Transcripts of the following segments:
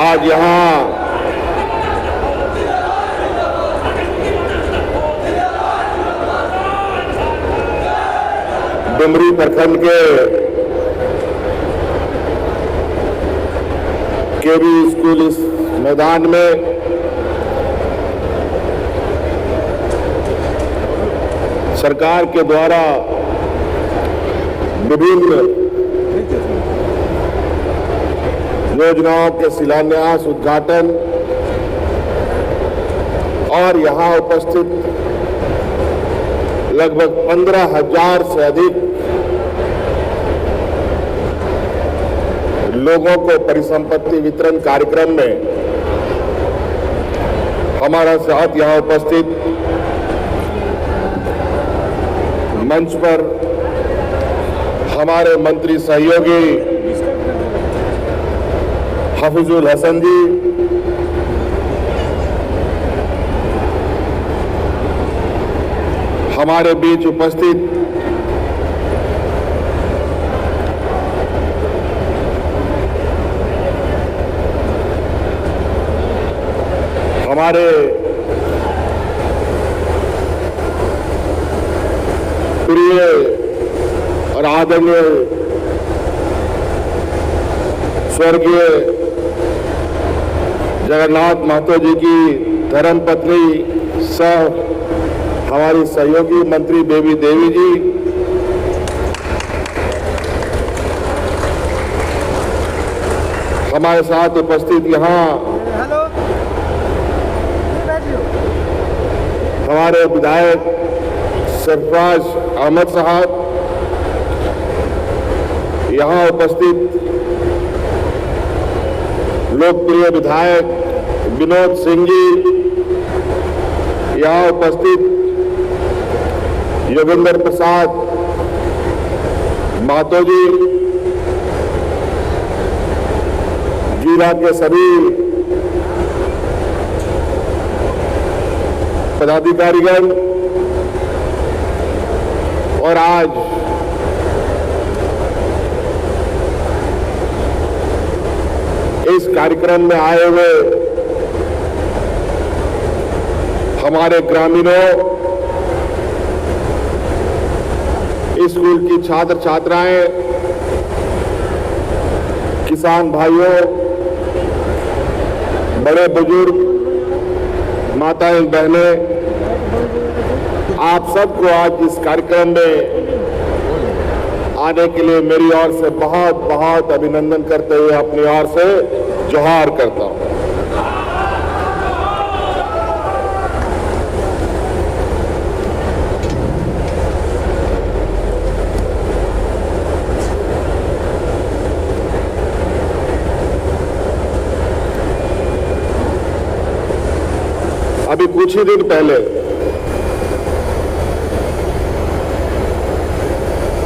आज यहाँ डुमरी प्रखंड के केवी स्कूल इस मैदान में सरकार के द्वारा विभिन्न योजनाओं के शिलान्यास, उद्घाटन और यहां उपस्थित लगभग 15,000 से अधिक लोगों को परिसंपत्ति वितरण कार्यक्रम में हमारा साथ यहां उपस्थित मंच पर हमारे मंत्री सहयोगी हफीजुल हसन जी, हमारे बीच उपस्थित हमारे प्रिय और आदरणीय स्वर्गीय जगन्नाथ महतो जी की धर्मपत्नी सह हमारी सहयोगी मंत्री बेबी देवी जी, हमारे साथ उपस्थित यहाँ हमारे विधायक सरफराज अहमद साहब, यहाँ उपस्थित लोकप्रिय विधायक विनोद सिंह जी, यहाँ उपस्थित योगेंद्र प्रसाद महतो जी, जिला के सभी पदाधिकारीगण और आज इस कार्यक्रम में आए हुए हमारे ग्रामीणों, स्कूल की छात्र छात्राएं, किसान भाइयों, बड़े बुजुर्ग, माताएं बहनें, आप सबको आज इस कार्यक्रम में आने के लिए मेरी ओर से बहुत बहुत अभिनंदन करते हुए अपनी ओर से जोहार करता हूं। अभी कुछ ही दिन पहले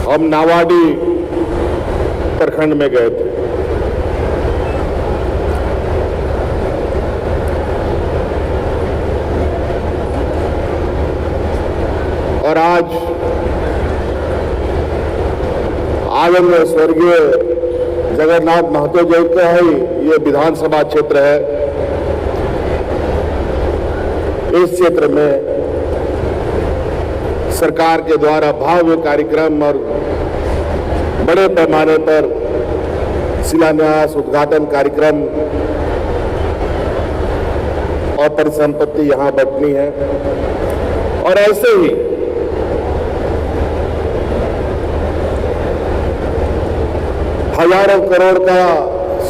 हम नावाडी प्रखंड में गए थे। और आज आदरणीय स्वर्गीय जगन्नाथ महतो जी का ही ये विधानसभा क्षेत्र है। इस क्षेत्र में सरकार के द्वारा भव्य कार्यक्रम और बड़े पैमाने पर शिलान्यास, उद्घाटन कार्यक्रम और परिसंपत्ति यहां बंटनी है। और ऐसे ही हजारों करोड़ का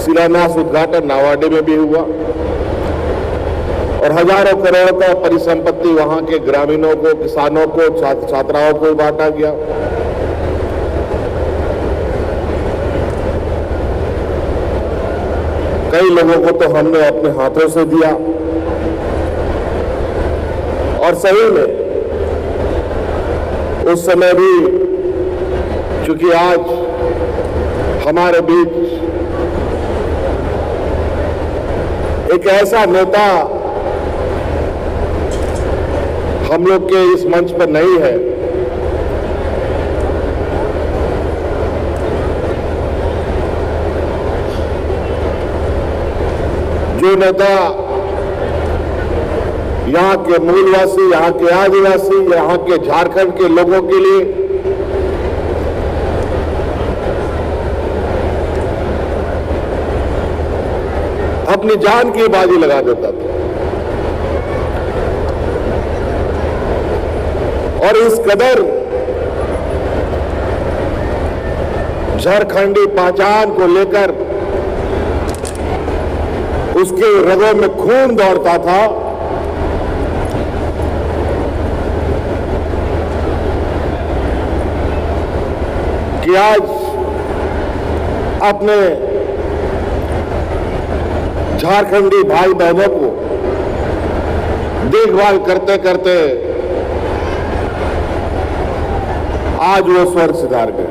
शिलान्यास, उद्घाटन नावाडी में भी हुआ और हजारों करोड़ का परिसंपत्ति वहां के ग्रामीणों को, किसानों को, छात्राओं को बांटा गया। कई लोगों को तो हमने अपने हाथों से दिया। और सही में उस समय भी, क्योंकि आज हमारे बीच एक ऐसा नेता हम लोग के इस मंच पर नहीं है जो नेता यहाँ के मूलवासी, यहाँ के आदिवासी, यहाँ के झारखंड के लोगों के लिए अपनी जान की बाजी लगा देता था, और इस कदर झारखंडी पहचान को लेकर उसके रगों में खून दौड़ता था कि आज अपने झारखंडी भाई बहनों को देखभाल करते करते आज वो स्वर्ग सिधार गए।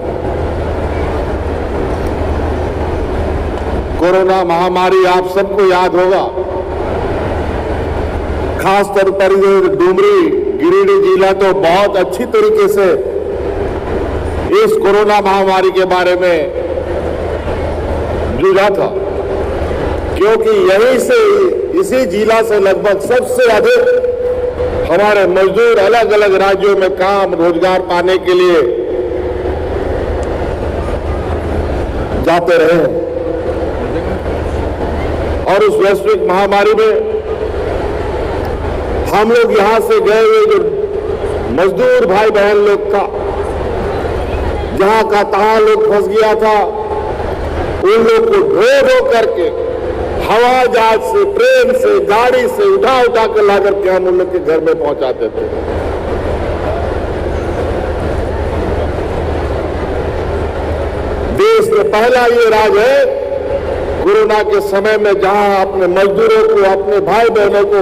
कोरोना महामारी आप सबको याद होगा, खासतौर पर ये डुमरी गिरिडीह जिला तो बहुत अच्छी तरीके से इस कोरोना महामारी के बारे में जूझा था, क्योंकि यहीं से, इसी जिला से लगभग सबसे अधिक हमारे मजदूर अलग अलग राज्यों में काम रोजगार पाने के लिए जाते रहे हैं। और उस वैश्विक महामारी में हम लोग यहां से गए हुए जो मजदूर भाई बहन लोग था, जहां का तहां लोग फंस गया था, उन लोग को ढो ढो करके हवाई जहाज से, ट्रेन से, गाड़ी से उठा उठा कर ला करके हम उन लोग के घर में पहुंचाते थे। देश में पहला ये राज्य है कोरोना के समय में जहां अपने मजदूरों को, अपने भाई बहनों को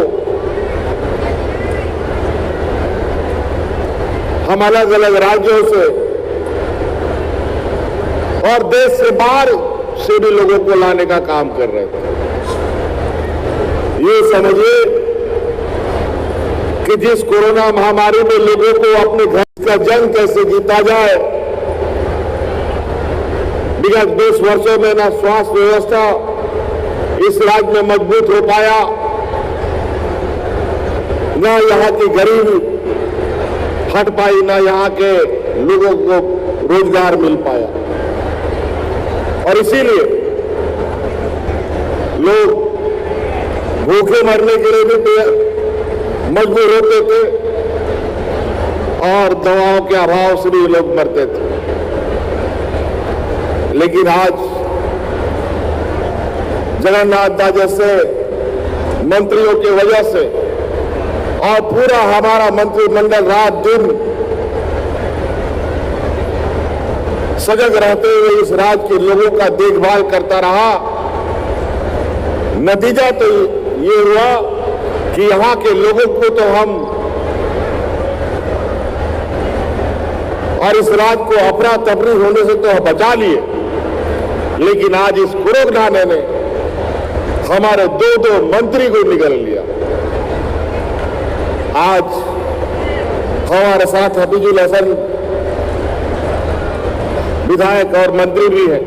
हम अलग अलग राज्यों से और देश से बाहर से भी लोगों को लाने का काम कर रहे थे। ये समझिए कि जिस कोरोना महामारी में लोगों को अपने घर का जंग कैसे जीता जाए, विगत 20 वर्षों में ना स्वास्थ्य व्यवस्था इस राज्य में मजबूत हो पाया, ना यहाँ की गरीबी हट पाई, ना यहाँ के लोगों को रोजगार मिल पाया। और इसीलिए लोग भूखे मरने के लिए भी मजबूर होते थे और दवाओं के अभाव से भी लोग मरते थे। लेकिन आज जगन्नाथ दास जैसे मंत्रियों की वजह से और पूरा हमारा मंत्रिमंडल रात दिन सजग रहते हुए इस राज्य के लोगों का देखभाल करता रहा। नतीजा तो ये हुआ कि यहां के लोगों को तो हम और इस राज्य को अफरा तफरी होने से तो बचा लिए, लेकिन आज इस कोरोना ने हमारे दो मंत्री को निगल लिया। आज हमारे साथ हफीजुल हसन विधायक और मंत्री भी हैं।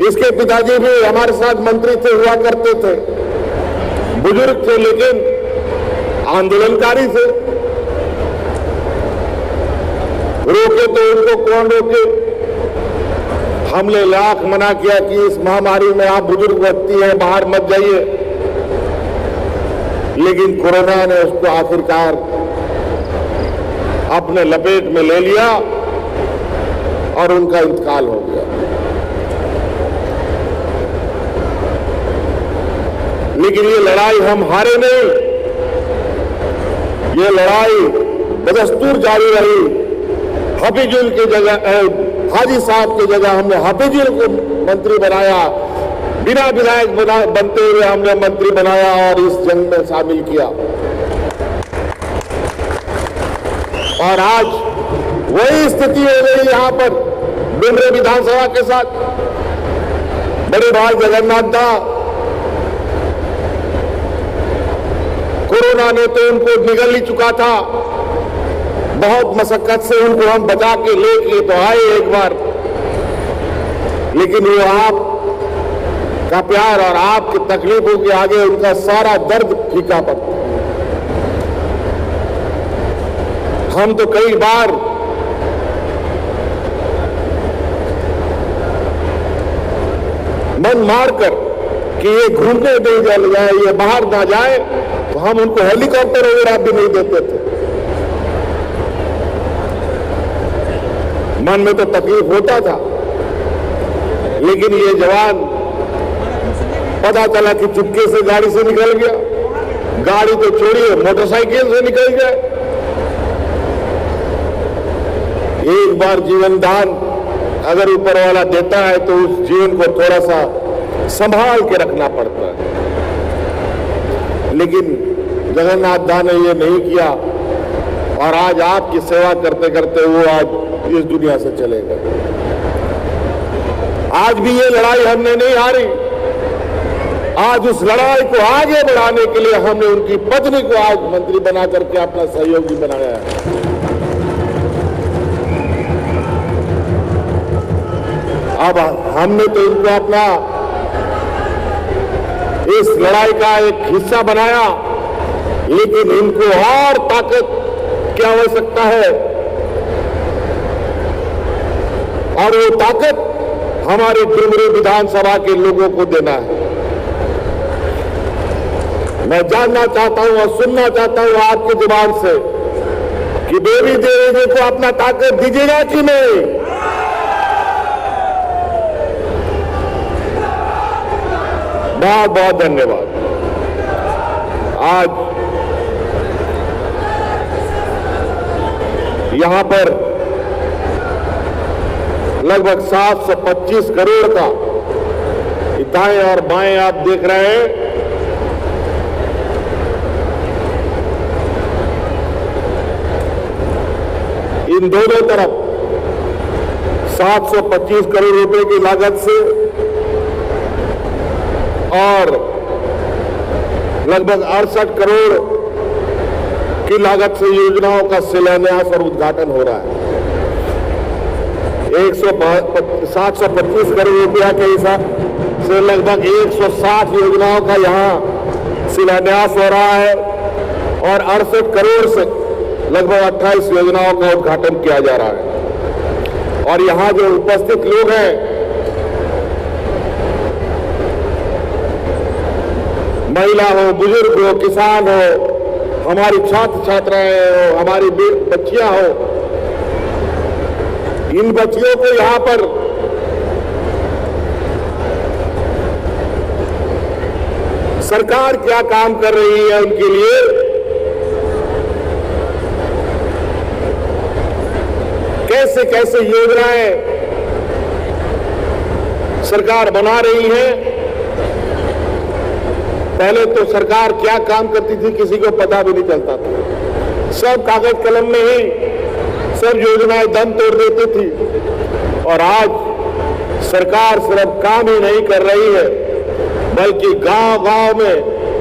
इसके पिताजी भी हमारे साथ मंत्री थे, हुआ करते थे, बुजुर्ग थे लेकिन आंदोलनकारी थे। रोके तो उनको कौन रोके? हमने लाख मना किया कि इस महामारी में आप बुजुर्ग व्यक्ति हैं, बाहर मत जाइए, लेकिन कोरोना ने उसको आखिरकार अपने लपेट में ले लिया और उनका इंतकाल हो गया। लेकिन ये लड़ाई हम हारे नहीं, ये लड़ाई बदस्तूर जारी रही। हफीजुल की जगह, हाजी साहब की जगह हमने हफीजुल को मंत्री बनाया, बिना विधायक बनते हुए हमने मंत्री बनाया और इस जंग में शामिल किया। और आज वही स्थिति हो गई यहां पर डुमरी विधानसभा के साथ। बड़े भाई जगन्नाथ दा, कोरोना ने तो उनको निगल ही चुका था, बहुत मशक्कत से उनको हम बचा के लेके तो आए एक बार, लेकिन वो आप का प्यार और आपकी तकलीफों के आगे उनका सारा दर्द फीका पड़ता है। हम तो कई बार मन मारकर कि ये घूमने दे जाए, ये बाहर ना जाए, तो हम उनको हेलीकॉप्टर वगैरह भी नहीं देते थे। मन में तो तकलीफ होता था, लेकिन ये जवान पता चला कि चुपके से गाड़ी से निकल गया, गाड़ी तो छोड़िए मोटरसाइकिल से निकल गए। एक बार जीवन दान अगर ऊपर वाला देता है तो उस जीवन को थोड़ा सा संभाल के रखना पड़ता है, लेकिन जगन्नाथ दास ने ये नहीं किया और आज आपकी सेवा करते करते वो आज इस दुनिया से चले गए। आज भी ये लड़ाई हमने नहीं हारी। आज उस लड़ाई को आगे बढ़ाने के लिए हमने उनकी पत्नी को आज मंत्री बना करके अपना सहयोगी बनाया है। अब हमने तो इनको अपना इस लड़ाई का एक हिस्सा बनाया, लेकिन इनको और ताकत की आवश्यकता है और वो ताकत हमारी डुमरी विधानसभा के लोगों को देना है। मैं जानना चाहता हूं और सुनना चाहता हूं आपकी जुबान से कि देवी देवी को अपना ताकत दीजिएगा कि नहीं। बहुत बहुत धन्यवाद। आज यहां पर लगभग 725 करोड़ का दाएं और बाएं आप देख रहे हैं। इन दोनों तरफ 725 करोड़ रुपए की लागत से और लगभग 68 करोड़ की लागत से योजनाओं का शिलान्यास और उद्घाटन हो रहा है। 725 करोड़ रुपया के हिसाब से लगभग 160 योजनाओं का यहां शिलान्यास हो रहा है और 68 करोड़ से लगभग 28 योजनाओं का उद्घाटन किया जा रहा है। और यहां जो उपस्थित लोग हैं, महिला हो, बुजुर्ग हो, किसान हो, हमारी छात्र छात्राएं हो, हमारी बच्चियां हो, इन बच्चियों को यहां पर सरकार क्या काम कर रही है उनके लिए, कैसे कैसे योजनाएं सरकार बना रही है। पहले तो सरकार क्या काम करती थी किसी को पता भी नहीं चलता था। सब कागज कलम में ही सब योजनाएं दम तोड़ देती थी। और आज सरकार सिर्फ काम ही नहीं कर रही है, बल्कि गांव-गांव में,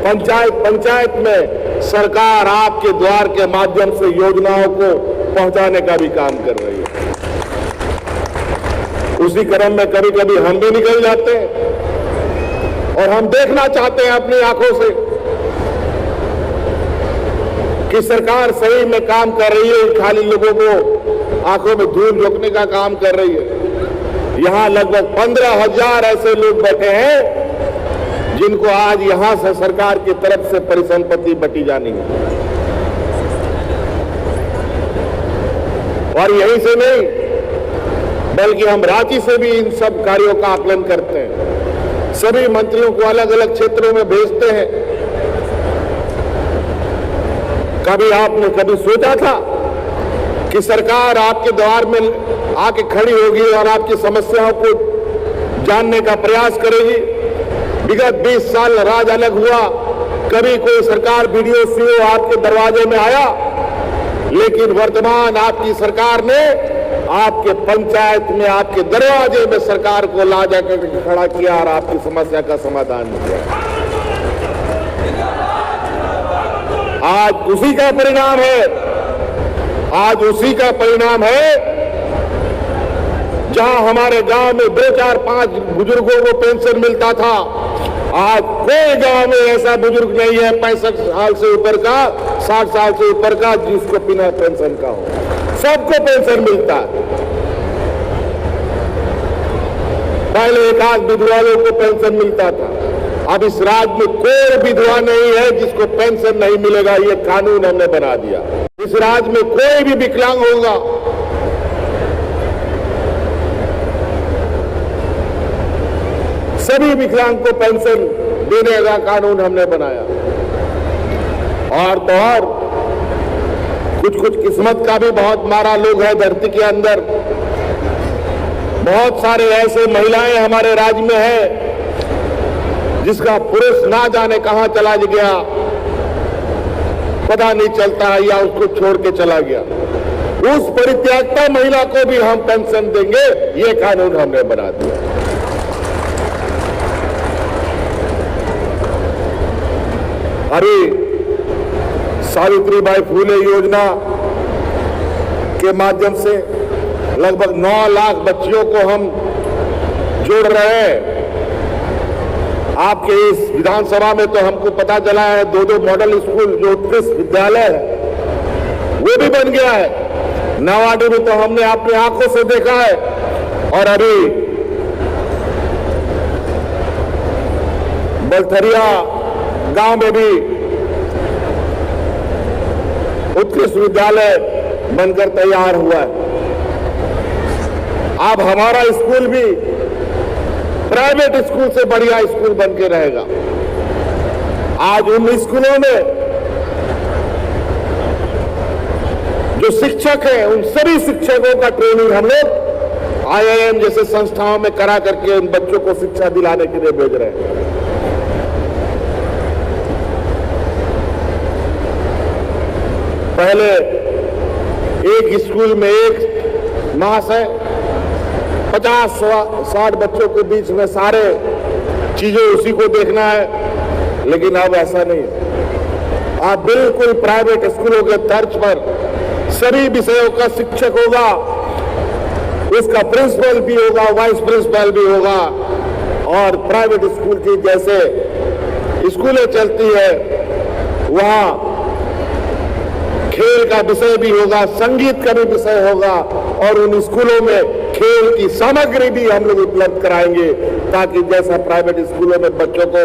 पंचायत में सरकार आपके द्वार के माध्यम से योजनाओं को पहुंचाने का भी काम कर रही है। उसी क्रम में कभी कभी हम भी निकल जाते हैं और हम देखना चाहते हैं अपनी आंखों से कि सरकार सही में काम कर रही है, खाली लोगों को आंखों में धूल झोंकने का काम कर रही है। यहां लगभग 15,000 ऐसे लोग बैठे हैं जिनको आज यहां से सरकार की तरफ से परिसंपत्ति बटी जानी है। और यहीं से नहीं, बल्कि हम रांची से भी इन सब कार्यों का आकलन करते हैं। सभी मंत्रियों को अलग अलग क्षेत्रों में भेजते हैं। कभी आपने कभी सोचा था कि सरकार आपके द्वार में आके खड़ी होगी और आपकी समस्याओं को जानने का प्रयास करेगी? विगत 20 साल राज अलग हुआ, कभी कोई सरकार बीडीओ सीओ आपके दरवाजे में आया, लेकिन वर्तमान आपकी सरकार ने आपके पंचायत में, आपके दरवाजे में सरकार को ला जाकर खड़ा किया और आपकी समस्या का समाधान किया। आज उसी का परिणाम है, आज उसी का परिणाम है जहां हमारे गांव में 2, 4, 5 बुजुर्गों को पेंशन मिलता था, आज कोई गांव में ऐसा बुजुर्ग नहीं है 65 साल से ऊपर का, 60 साल से ऊपर का, जिसको बिना पेंशन का हो। सबको पेंशन मिलता है। पहले एक आध विधवाओं को पेंशन मिलता था, अब इस राज्य में कोई विधवा नहीं है जिसको पेंशन नहीं मिलेगा। ये कानून हमने बना दिया। इस राज्य में कोई भी विकलांग होगा, सभी विकलांग को पेंशन देने का कानून हमने बनाया। और तो और कुछ किस्मत का भी बहुत मारा लोग है धरती के अंदर। बहुत सारे ऐसे महिलाएं हमारे राज्य में है जिसका पुरुष ना जाने कहां चला गया, पता नहीं चलता है, या उसको छोड़ के चला गया। उस परित्यागता महिला को भी हम पेंशन देंगे, ये कानून हमने बना दिया। अभी सावित्रीबाई फूले योजना के माध्यम से लगभग 9 लाख बच्चियों को हम जोड़ रहे हैं। आपके इस विधानसभा में तो हमको पता चला है 2 मॉडल स्कूल जो उत्कृष्ट विद्यालय है वो भी बन गया है। नवाडी में तो हमने अपनी आंखों से देखा है। और अभी बलथरिया गांव में भी उत्कृष्ट विद्यालय बनकर तैयार हुआ है। अब हमारा स्कूल भी प्राइवेट स्कूल से बढ़िया स्कूल बन के रहेगा। आज उन स्कूलों में जो शिक्षक हैं उन सभी शिक्षकों का ट्रेनिंग हम लोग IIM जैसे संस्थाओं में करा करके उन बच्चों को शिक्षा दिलाने के लिए भेज रहे हैं। पहले एक स्कूल में एक महाशय 50-60 बच्चों के बीच में सारे चीजें उसी को देखना है, लेकिन अब ऐसा नहीं है। आप बिल्कुल प्राइवेट स्कूलों के तर्ज पर सभी विषयों का शिक्षक होगा, उसका प्रिंसिपल भी होगा, वाइस प्रिंसिपल भी होगा। और प्राइवेट स्कूल की जैसे स्कूलें चलती है वहां खेल का विषय भी होगा, संगीत का भी विषय होगा, और उन स्कूलों में खेल की सामग्री भी हम लोग उपलब्ध कराएंगे ताकि जैसा प्राइवेट स्कूलों में बच्चों को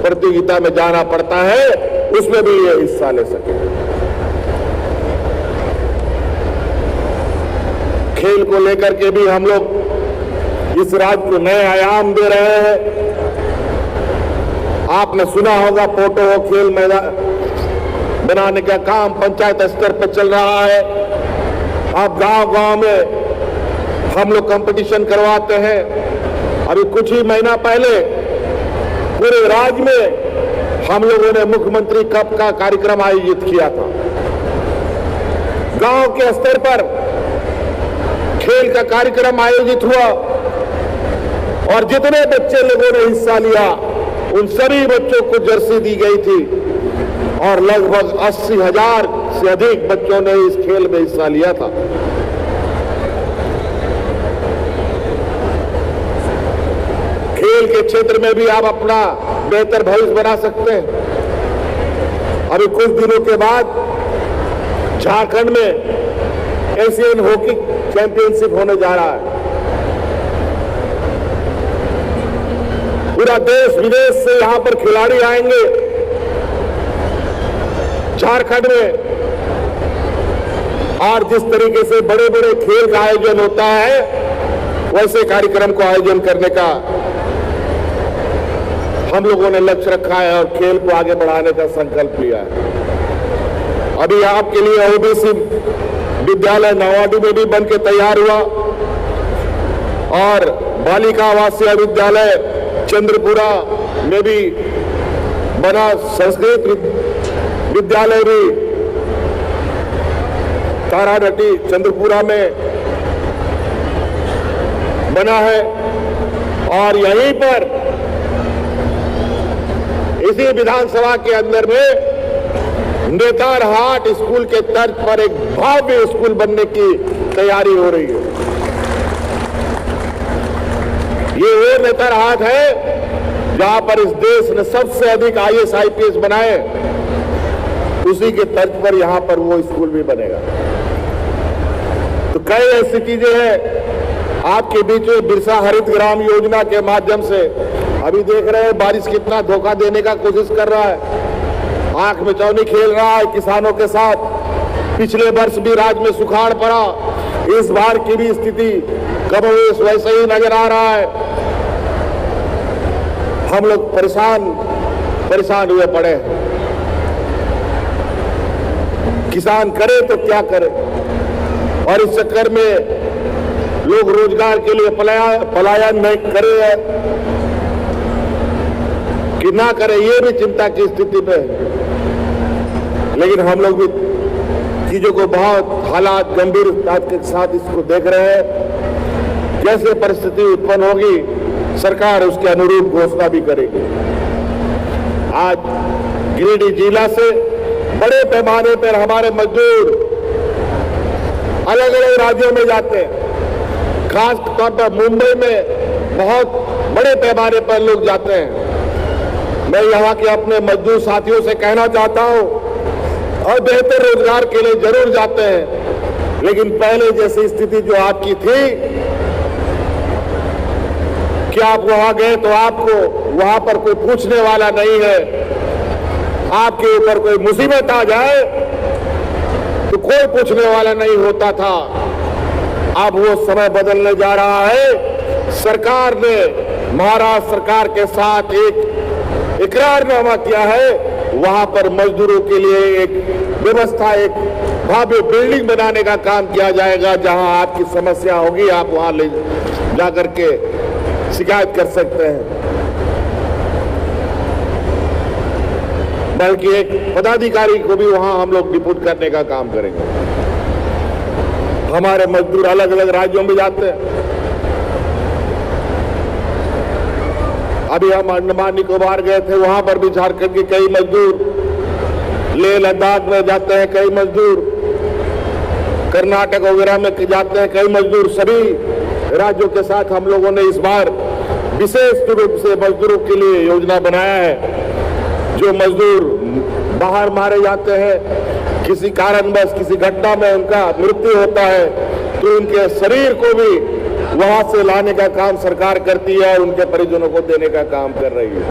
प्रतियोगिता में जाना पड़ता है उसमें भी ये हिस्सा ले सके। खेल को लेकर के भी हम लोग इस राज्य को नए आयाम दे रहे हैं। आपने सुना होगा पोटो खेल मैदान बनाने का काम पंचायत स्तर पर चल रहा है। अब गांव-गांव में हम लोग कंपटीशन करवाते हैं। अभी कुछ ही महीना पहले पूरे राज्य में हम लोगों ने मुख्यमंत्री कप का कार्यक्रम आयोजित किया था। गांव के स्तर पर खेल का कार्यक्रम आयोजित हुआ और जितने बच्चे लोगों ने हिस्सा लिया उन सभी बच्चों को जर्सी दी गई थी और लगभग 80,000 से अधिक बच्चों ने इस खेल में हिस्सा लिया था। खेल के क्षेत्र में भी आप अपना बेहतर भविष्य बना सकते हैं। अभी कुछ दिनों के बाद झारखंड में एशियन हॉकी चैंपियनशिप होने जा रहा है। पूरा देश विदेश से यहां पर खिलाड़ी आएंगे झारखंड में, और जिस तरीके से बड़े बड़े खेल का आयोजन होता है वैसे कार्यक्रम को आयोजन करने का हम लोगों ने लक्ष्य रखा है और खेल को आगे बढ़ाने का संकल्प लिया है। अभी आपके लिए ओबीसी विद्यालय नवाडी में भी बन के तैयार हुआ और बालिका आवासीय विद्यालय चंद्रपुरा में भी बना। संस्कृत विद्यालय भी तारानटी चंद्रपुरा में बना है। और यहीं पर इसी विधानसभा के अंदर में नेतारहाट स्कूल के तर्ज पर एक भव्य स्कूल बनने की तैयारी हो रही है। ये वो नेतारहाट है जहां पर इस देश ने सबसे अधिक IAS IPS बनाए, उसी के तर्ज पर यहां पर वो स्कूल भी बनेगा। तो कई ऐसी चीजें हैं आपके बीच में। बिरसा हरित ग्राम योजना के माध्यम से अभी देख रहे हैं बारिश कितना धोखा देने का कोशिश कर रहा है, आंख में चौनी खेल रहा है किसानों के साथ। पिछले वर्ष भी राज्य में सुखाड़ पड़ा, इस बार की भी स्थिति कमोवेश वैसे ही नजर आ रहा है। हम लोग परेशान हुए पड़े हैं। किसान करे तो क्या करे, और इस चक्कर में लोग रोजगार के लिए पलायन नहीं करे कि ना करे, ये भी चिंता की स्थिति में है। लेकिन हम लोग भी चीजों को बहुत हालात गंभीरता के साथ इसको देख रहे हैं। जैसे परिस्थिति उत्पन्न होगी सरकार उसके अनुरूप घोषणा भी करेगी। आज गिरिडीह जिला से बड़े पैमाने पर हमारे मजदूर अलग अलग राज्यों में जाते हैं, खास तौर पर मुंबई में बहुत बड़े पैमाने पर लोग जाते हैं। मैं यहाँ के अपने मजदूर साथियों से कहना चाहता हूँ, और बेहतर रोजगार के लिए जरूर जाते हैं, लेकिन पहले जैसी स्थिति जो आपकी थी कि आप वहां गए तो आपको वहां पर कोई पूछने वाला नहीं है, आपके ऊपर कोई मुसीबत आ जाए तो कोई पूछने वाला नहीं होता था। अब वो समय बदलने जा रहा है। सरकार ने महाराष्ट्र सरकार के साथ एक इकरारनामा किया है, वहां पर मजदूरों के लिए एक व्यवस्था, एक भव्य बिल्डिंग बनाने का काम किया जाएगा। जहां आपकी समस्या होगी आप वहां ले जाकर के शिकायत कर सकते हैं। बल्कि एक पदाधिकारी को भी वहां हम लोग डिप्यूट करने का काम करेंगे। हमारे मजदूर अलग अलग राज्यों में जाते हैं। अभी हम अंडमान निकोबार गए थे, वहां पर भी झारखंड के कई मजदूर, लेह लद्दाख में जाते हैं कई मजदूर, कर्नाटक वगैरह में जाते हैं कई मजदूर। सभी राज्यों के साथ हम लोगों ने इस बार विशेष रूप से मजदूरों के लिए योजना बनाया है। जो मजदूर बाहर मारे जाते हैं, किसी कारणवश किसी घटना में उनका मृत्यु होता है, तो उनके शरीर को भी वहां से लाने का काम सरकार करती है और उनके परिजनों को देने का काम कर रही है।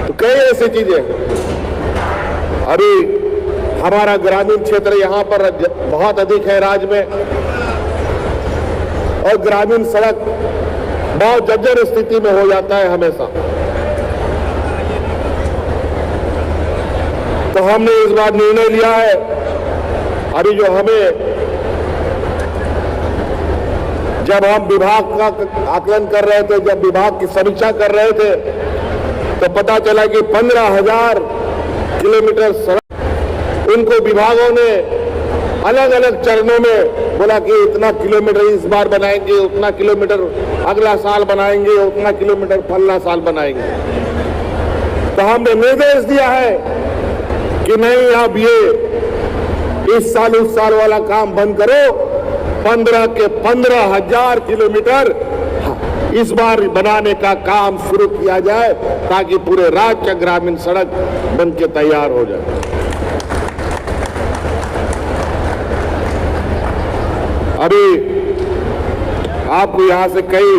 तो कई ऐसी चीजें। अभी हमारा ग्रामीण क्षेत्र यहाँ पर बहुत अधिक है राज्य में, और ग्रामीण सड़क बहुत जर्जर स्थिति में हो जाता है हमेशा। तो हमने इस बार निर्णय लिया है, अभी जो हमें जब हम विभाग का आकलन कर रहे थे, जब विभाग की समीक्षा कर रहे थे, तो पता चला कि 15,000 किलोमीटर सड़क उनको विभागों ने अलग अलग चरणों में बोला कि इतना किलोमीटर इस बार बनाएंगे, उतना किलोमीटर अगला साल बनाएंगे, उतना किलोमीटर फलना साल बनाएंगे। तो हमने निर्देश दिया है कि नहीं, अब ये इस साल उस साल वाला काम बंद करो, 15 के 15,000 किलोमीटर इस बार बनाने का काम शुरू किया जाए, ताकि पूरे राज्य का ग्रामीण सड़क बन के तैयार हो जाए। अभी आपको यहां से कई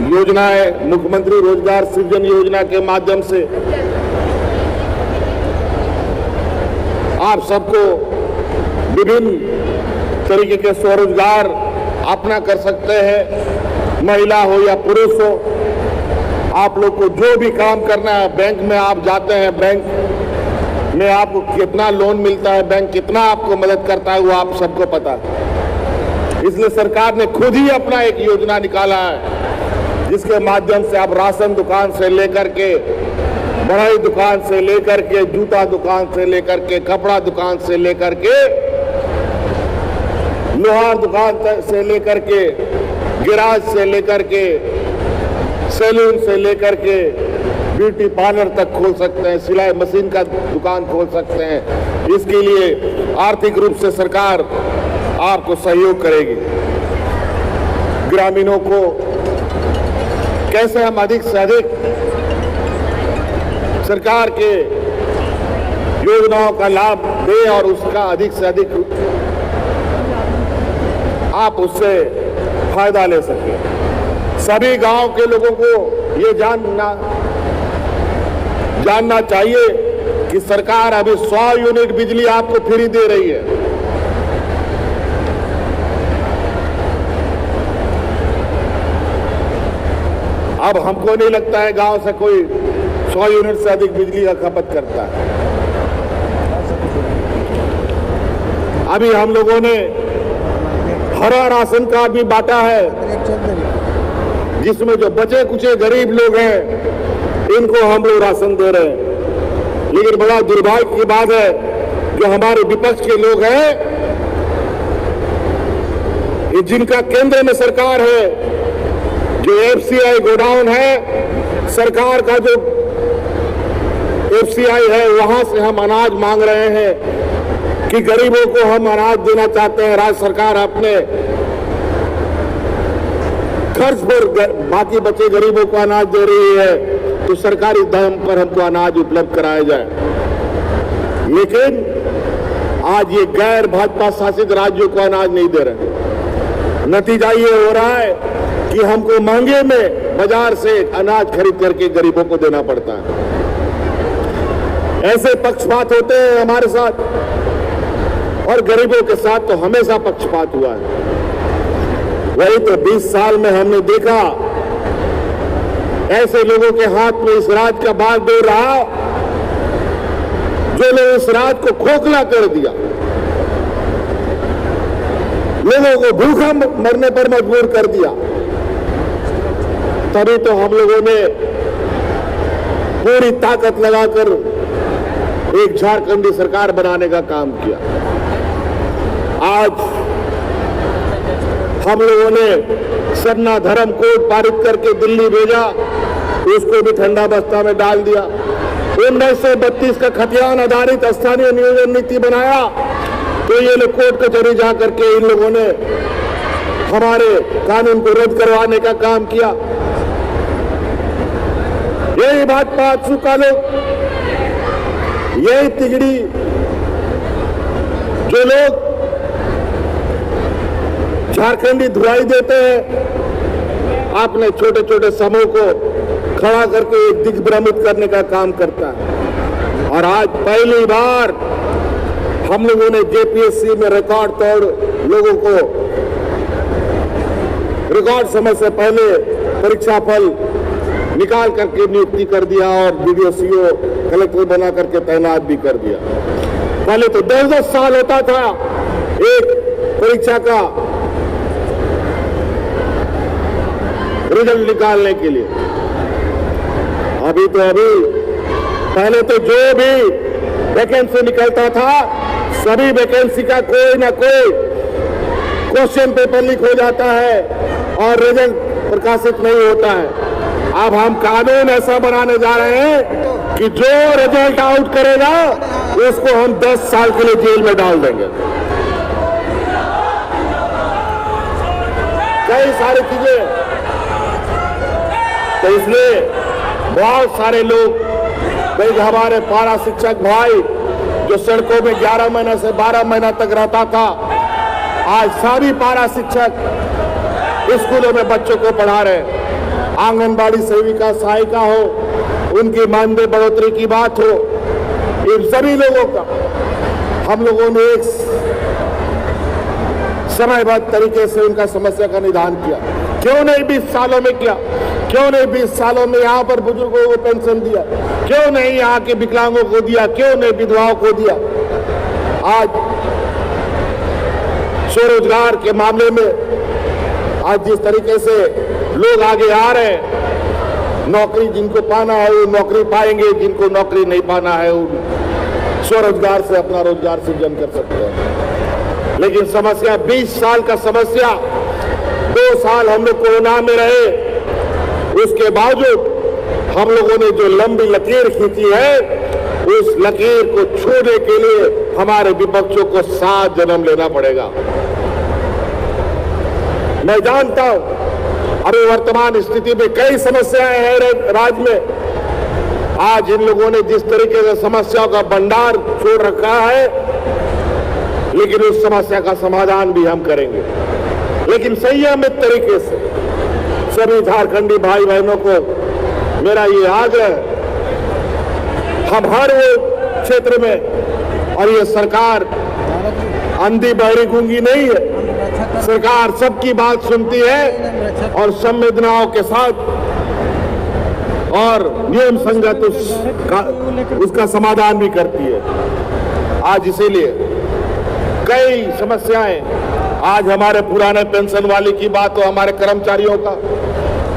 योजनाएं, मुख्यमंत्री रोजगार सृजन योजना के माध्यम से आप सबको विभिन्न तरीके के स्वरोजगार अपना कर सकते हैं। महिला हो या पुरुष हो, आप लोग को जो भी काम करना है, बैंक में आप जाते हैं, बैंक में आपको कितना लोन मिलता है, बैंक कितना आपको मदद करता है, वो आप सबको पता है। इसलिए सरकार ने खुद ही अपना एक योजना निकाला है, जिसके माध्यम से आप राशन दुकान से लेकर के, बढ़ई दुकान से लेकर के, जूता दुकान से लेकर के, कपड़ा दुकान से लेकर के, लोहार दुकान से लेकर के, गिराज से लेकर के, सैलून से लेकर के, ब्यूटी पार्लर तक खोल सकते हैं, सिलाई मशीन का दुकान खोल सकते हैं। इसके लिए आर्थिक रूप से सरकार आपको सहयोग करेगी। ग्रामीणों को कैसे हम अधिक से अधिक सरकार के योजनाओं का लाभ दें और उसका अधिक से अधिक आप उससे फायदा ले सकें। सभी गांव के लोगों को ये जानना चाहिए कि सरकार अभी 100 यूनिट बिजली आपको फ्री दे रही है। अब हमको नहीं लगता है गांव से कोई 100 यूनिट से अधिक बिजली का खपत करता है। अभी हम लोगों ने हरा राशन कार्ड भी बांटा है, जिसमें जो बचे कुचे गरीब लोग हैं इनको हम लोग राशन दे रहे हैं। लेकिन बड़ा दुर्भाग्य की बात है, जो हमारे विपक्ष के लोग हैं, ये जिनका केंद्र में सरकार है, जो एफसीआई गोडाउन है, सरकार का जो एफसीआई है, वहां से हम अनाज मांग रहे हैं कि गरीबों को हम अनाज देना चाहते हैं। राज्य सरकार अपने खर्च पर बाकी बचे गरीबों को अनाज दे रही है, तो सरकारी दाम पर हमको अनाज उपलब्ध कराया जाए। लेकिन आज ये गैर भाजपा शासित राज्यों को अनाज नहीं दे रहे। नतीजा ये हो रहा है कि हमको महंगे में बाजार से अनाज खरीद करके गरीबों को देना पड़ता है। ऐसे पक्षपात होते हैं हमारे साथ, और गरीबों के साथ तो हमेशा पक्षपात हुआ है। वही तो 20 साल में हमने देखा, ऐसे लोगों के हाथ में इस राज का बागडोर रहा जो लोग इस राज को खोखला कर दिया, लोगों को भूखा मरने पर मजबूर कर दिया। तभी तो हम लोगों ने पूरी ताकत लगाकर एक झारखंडी सरकार बनाने का काम किया। आज हम लोगों ने सरना धर्म कोड पारित करके दिल्ली भेजा, उसको भी ठंडा बस्ता में डाल दिया। 1932 का खतियान आधारित स्थानीय नियोजन नीति बनाया, तो ये लोग कोर्ट कचहरी जा करके इन लोगों ने हमारे कानून को रद्द करवाने का काम किया। यही भाजपा चुका लोग, यही तिगड़ी जो लोग झारखंडी धुलाई देते हैं, अपने छोटे छोटे समूह को खड़ा करके दिग्भ्रमित करने का काम करता है। और आज पहली बार हम लोगों ने जेपीएससी में रिकॉर्ड तोड़ लोगों को रिकॉर्ड समय से पहले परीक्षा फल निकाल करके नियुक्ति कर दिया और वीडियो सीओ कलेक्टर बना करके तैनात भी कर दिया। पहले तो 10-10 साल होता था एक परीक्षा का रिजल्ट निकालने के लिए। अभी पहले तो जो भी वैकेंसी निकलता था, सभी वैकेंसी का कोई ना कोई क्वेश्चन पेपर लीक हो जाता है और रिजल्ट प्रकाशित नहीं होता है। अब हम कानून ऐसा बनाने जा रहे हैं कि जो रिजल्ट आउट करेगा उसको हम 10 साल के लिए जेल में डाल देंगे। कई सारी चीजें, तो इसलिए बहुत सारे लोग, कई हमारे पारा शिक्षक भाई जो सड़कों में 11 महीने से 12 महीना तक रहता था, आज सभी पारा शिक्षक स्कूलों में बच्चों को पढ़ा रहे। आंगनबाड़ी सेविका सहायिका हो, उनकी मानदेय बढ़ोतरी की बात हो, इन सभी लोगों का हम लोगों ने एक समयबद्ध तरीके से उनका समस्या का निदान किया। क्यों नहीं 20 सालों में किया? क्यों नहीं 20 सालों में यहाँ पर बुजुर्गों को पेंशन दिया? क्यों नहीं यहाँ के विकलांगों को दिया? क्यों नहीं विधवाओं को दिया? आज स्वरोजगार के मामले में आज जिस तरीके से लोग आगे आ रहे हैं, नौकरी जिनको पाना है वो नौकरी पाएंगे, जिनको नौकरी नहीं पाना है वो स्वरोजगार से अपना रोजगार सृजन कर सकते हैं। लेकिन समस्या 20 साल का समस्या, 2 साल हम लोग कोरोना में रहे, उसके बावजूद हम लोगों ने जो लंबी लकीर खींची है, उस लकीर को छूने के लिए हमारे विपक्षों को 7 जन्म लेना पड़ेगा। मैं जानता हूं अभी वर्तमान स्थिति में कई समस्याएं हैं राज्य में। आज इन लोगों ने जिस तरीके से समस्याओं का भंडार छोड़ रखा है, लेकिन उस समस्या का समाधान भी हम करेंगे, लेकिन संयमित तरीके से। सभी झारखंडी भाई बहनों को मेरा ये आग्रह, हम हर वो क्षेत्र में, और ये सरकार अंधी बहरी गूंगी नहीं है, सरकार सबकी बात सुनती है और संवेदनाओं के साथ और नियम संगत उसका समाधान भी करती है। आज इसीलिए कई समस्याएं, आज हमारे पुराने पेंशन वाले की बात हो, हमारे कर्मचारियों का,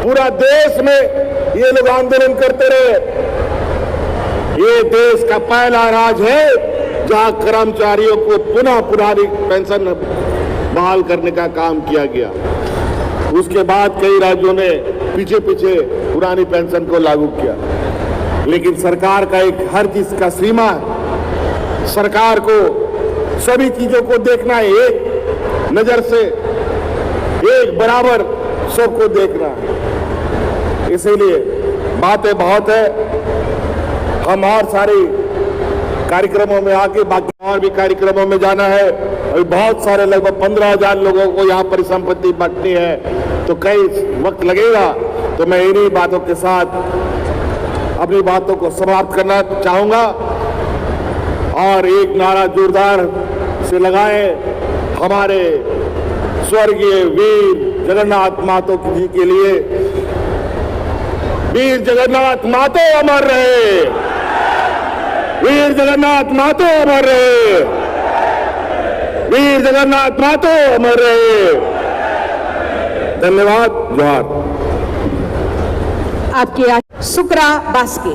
पूरा देश में ये लोग आंदोलन करते रहे। ये देश का पहला राज्य है जहां कर्मचारियों को पुनः पुरानी पेंशन बहाल करने का काम किया गया। उसके बाद कई राज्यों ने पीछे पीछे पुरानी पेंशन को लागू किया, लेकिन सरकार का एक हर चीज का सीमा है। सरकार को सभी चीजों को देखना है, एक नजर से, एक बराबर सबको देखना है। इसीलिए बातें बहुत है, हम और सारे कार्यक्रमों में आके बाकी और भी कार्यक्रमों में जाना है। अभी बहुत सारे लगभग 15,000 लोगों को यहाँ पर संपत्ति बांटनी है, तो कई वक्त लगेगा। तो मैं इन्हीं बातों के साथ अपनी बातों को समाप्त करना चाहूंगा और एक नारा जोरदार से लगाएं, हमारे स्वर्गीय वीर जगन्नाथ महतो जी के लिए। वीर जगन्नाथ महतो अमर रहे, वीर जगन्नाथ महतो अमर रहे, वीर जगन्नाथ महतो अमर रहे। धन्यवाद। जोहार। आपके सुकरा बास्के।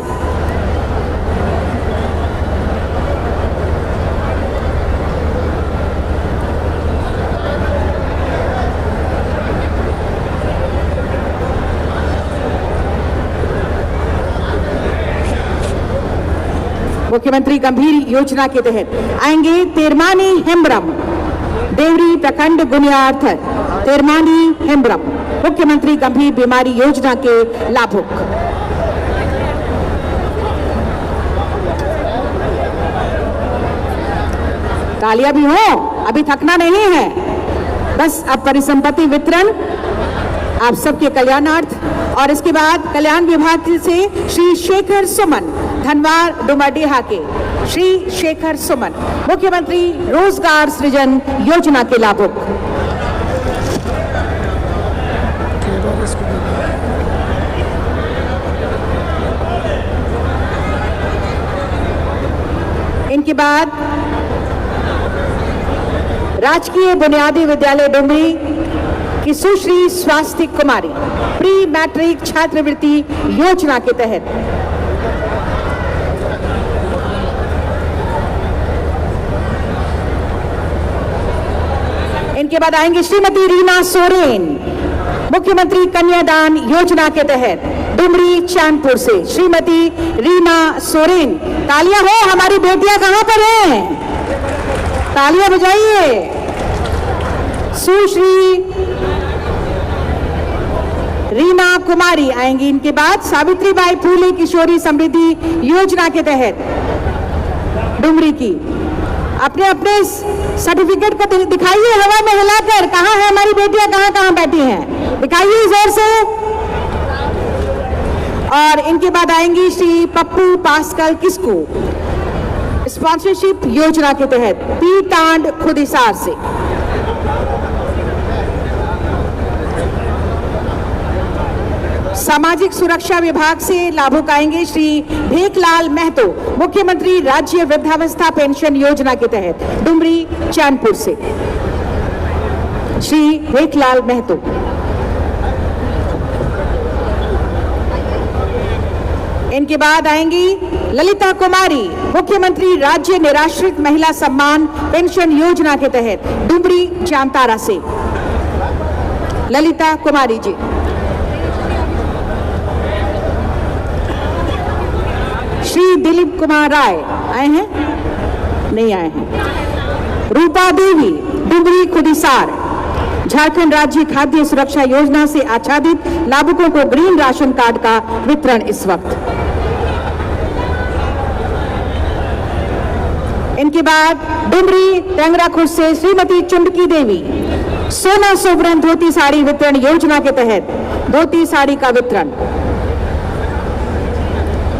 मुख्यमंत्री गंभीर योजना के तहत आएंगे तेरमानी हेम्ब्रम, देवरी प्रखंड गुनियार्थ तेरमानी हेम्ब्रम, मुख्यमंत्री गंभीर बीमारी योजना के लाभुक। तालियां भी हो, अभी थकना नहीं है। बस अब परिसंपत्ति वितरण आप सबके कल्याणार्थ, और इसके बाद कल्याण विभाग से श्री शेखर सुमन, धनवार डुमरडीहा के श्री शेखर सुमन, मुख्यमंत्री रोजगार सृजन योजना के लाभुक। इनके बाद राजकीय बुनियादी विद्यालय डुमरी की सुश्री स्वास्थ्य कुमारी, प्री मैट्रिक छात्रवृत्ति योजना के तहत। इनके बाद आएंगे श्रीमती रीना सोरेन, मुख्यमंत्री कन्यादान योजना के तहत डुमरी चैनपुर से श्रीमती रीना सोरेन। तालियां हो, हमारी बेटियां कहां पर हैं? तालियां बजाइए। सुश्री रीना कुमारी आएंगी। इनके बाद सावित्रीबाई फूले किशोरी समृद्धि योजना के तहत डुमरी की। अपने अपने सर्टिफिकेट को दिखाइए हवा में हिलाकर, कहां है हमारी बेटियां, कहां कहां बैठी हैं, दिखाइए जोर से। और इनके बाद आएंगी श्री पप्पू पास्कल किस्कू, स्पॉन्सरशिप योजना के तहत पी टांड खुदिसार से। सामाजिक सुरक्षा विभाग से लाभुक आएंगे श्री भेकलाल महतो, मुख्यमंत्री राज्य वृद्धावस्था पेंशन योजना के तहत डुमरी चैनपुर से श्री भेकलाल महतो। इनके बाद आएंगी ललिता कुमारी, मुख्यमंत्री राज्य निराश्रित महिला सम्मान पेंशन योजना के तहत डुमरी जामतारा से। ललिता कुमारी जी। श्री दिलीप कुमार राय आए हैं? नहीं आए हैं। रूपा देवी, डुमरी खुदिसार। झारखंड राज्य खाद्य सुरक्षा योजना से आच्छादित लाभुकों को ग्रीन राशन कार्ड का वितरण इस वक्त। इनके बाद डुमरी टेंगरा खुर्द से श्रीमती चुंडकी देवी सोना सोवरन धोती साड़ी वितरण योजना के तहत धोती साड़ी का वितरण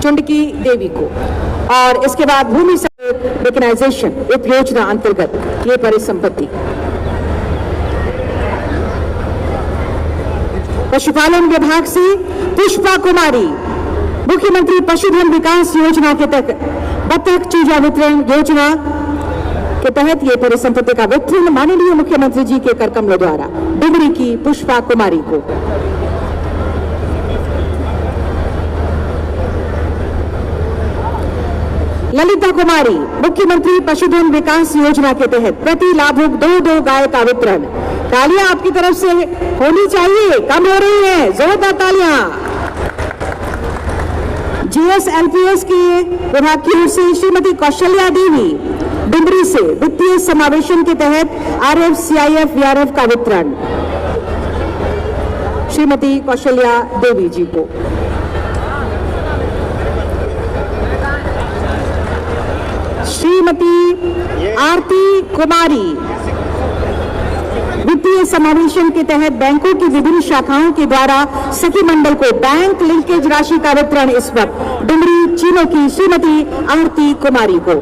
चुंडकी देवी को, और इसके बाद भूमि मेकनाइजेशन उप योजना अंतर्गत ये परिसंपत्ति। पशुपालन विभाग से पुष्पा कुमारी मुख्यमंत्री पशुधन विकास योजना के तहत बतख चूजा वितरण योजना के तहत ये परिसंपत्ति का वितरण माननीय मुख्यमंत्री जी के करकमलों द्वारा डुमरी की पुष्पा कुमारी को। ललिता कुमारी मुख्यमंत्री पशुधन विकास योजना के तहत प्रति लाभुक 2 गाय का वितरण। तालियां आपकी तरफ से होनी चाहिए, कम हो रही है, जोरदार तालियां। जीएसएलपीएस के विभाग की ओर से श्रीमती कौशल्या देवी डुमरी से वित्तीय समावेशन के तहत आरएफ सीआईएफ वीआरएफ का वितरण श्रीमती कौशल्या देवी जी को। श्रीमती आरती कुमारी वित्तीय समावेशन के तहत बैंकों की विभिन्न शाखाओं के द्वारा सखी मंडल को बैंक लिंकेज राशि का वितरण इस वक्त डुमरी चीनों की श्रीमती आरती कुमारी को।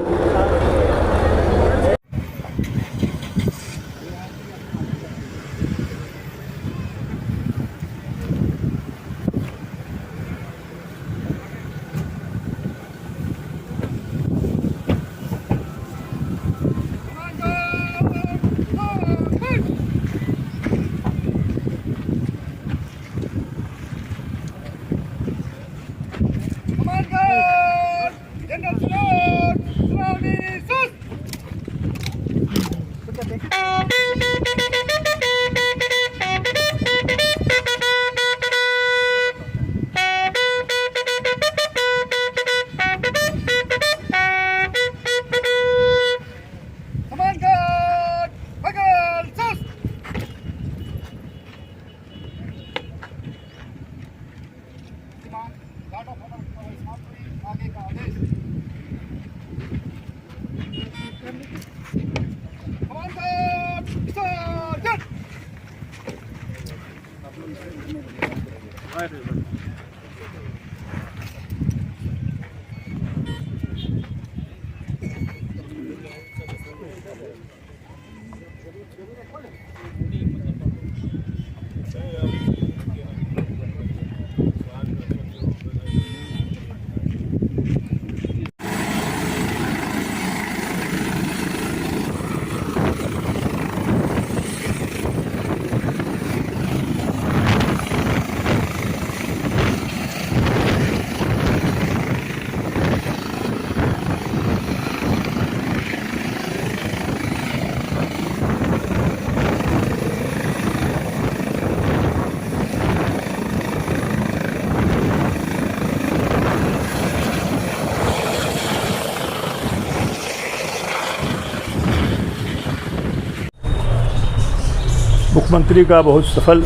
मुख्यमंत्री का बहुत सफल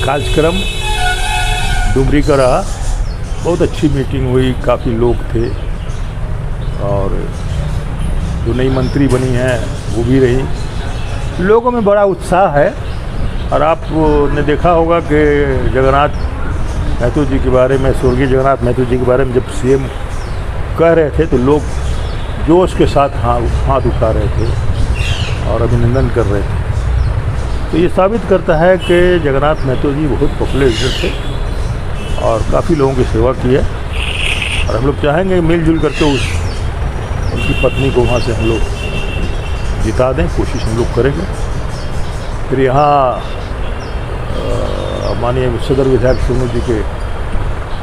कार्यक्रम डुमरी का रहा। बहुत अच्छी मीटिंग हुई, काफ़ी लोग थे और जो नई मंत्री बनी हैं वो भी रही। लोगों में बड़ा उत्साह है और आपने देखा होगा कि जगन्नाथ महतो जी के बारे में, स्वर्गीय जगन्नाथ महतो जी के बारे में जब सीएम कह रहे थे तो लोग जोश के साथ हाथ उठा रहे थे और अभिनंदन कर रहे थे। तो ये साबित करता है कि जगन्नाथ महतो जी बहुत पॉपुलर लीडर थे और काफ़ी लोगों की सेवा की है और हम लोग चाहेंगे मिलजुल करके उनकी पत्नी को वहाँ से हम लोग जिता दें, कोशिश हम लोग करेंगे। फिर यहाँ माननीय सदर विधायक सोनू जी के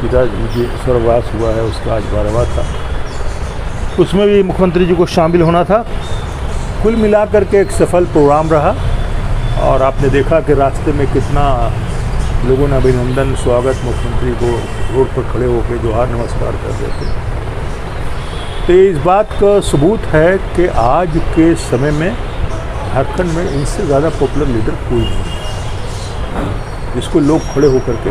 पिताजी की स्वर्गवास हुआ है, उसका आज 12वां था, उसमें भी मुख्यमंत्री जी को शामिल होना था। कुल मिलाकर के एक सफल प्रोग्राम रहा और आपने देखा कि रास्ते में कितना लोगों ने अभिनंदन स्वागत मुख्यमंत्री को रोड पर खड़े होकर जोहार नमस्कार कर रहे थे। तो इस बात का सबूत है कि आज के समय में झारखंड में इनसे ज़्यादा पॉपुलर लीडर कोई नहीं है। जिसको लोग खड़े होकर के,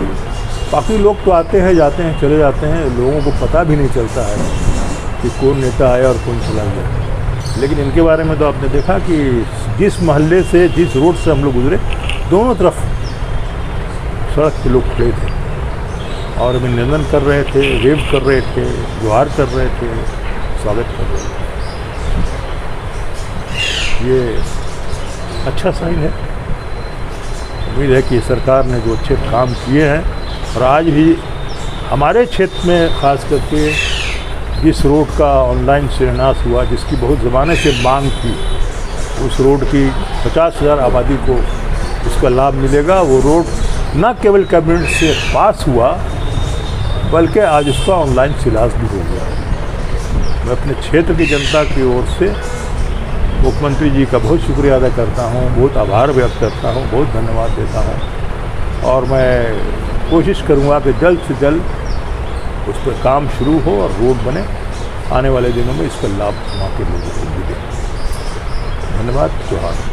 बाकी लोग तो आते हैं जाते हैं चले जाते हैं, लोगों को पता भी नहीं चलता है कि कौन नेता आया और कौन चला गया। लेकिन इनके बारे में तो आपने देखा कि जिस मोहल्ले से, जिस रोड से हम लोग गुजरे, दोनों तरफ सड़क पे लोग खड़े थे और अभिनंदन कर रहे थे, वेव कर रहे थे, गुहार कर रहे थे, स्वागत कर रहे थे। ये अच्छा साइन है। उम्मीद है कि सरकार ने जो अच्छे काम किए हैं, और आज भी हमारे क्षेत्र में खास करके जिस रोड का ऑनलाइन शिलान्यास हुआ, जिसकी बहुत ज़माने से मांग थी, उस रोड की 50,000 आबादी को उसका लाभ मिलेगा। वो रोड न केवल कैबिनेट से पास हुआ बल्कि आज उसका ऑनलाइन शिलान्यास भी हो गया। मैं अपने क्षेत्र की जनता की ओर से मुख्यमंत्री जी का बहुत शुक्रिया अदा करता हूँ, बहुत आभार व्यक्त करता हूँ, बहुत धन्यवाद देता हूँ। और मैं कोशिश करूँगा कि जल्द से जल्द उस पर काम शुरू हो और रोड बने। आने वाले दिनों में इसका लाभ वहाँ के लोगों को मिले। धन्यवाद। जोहार।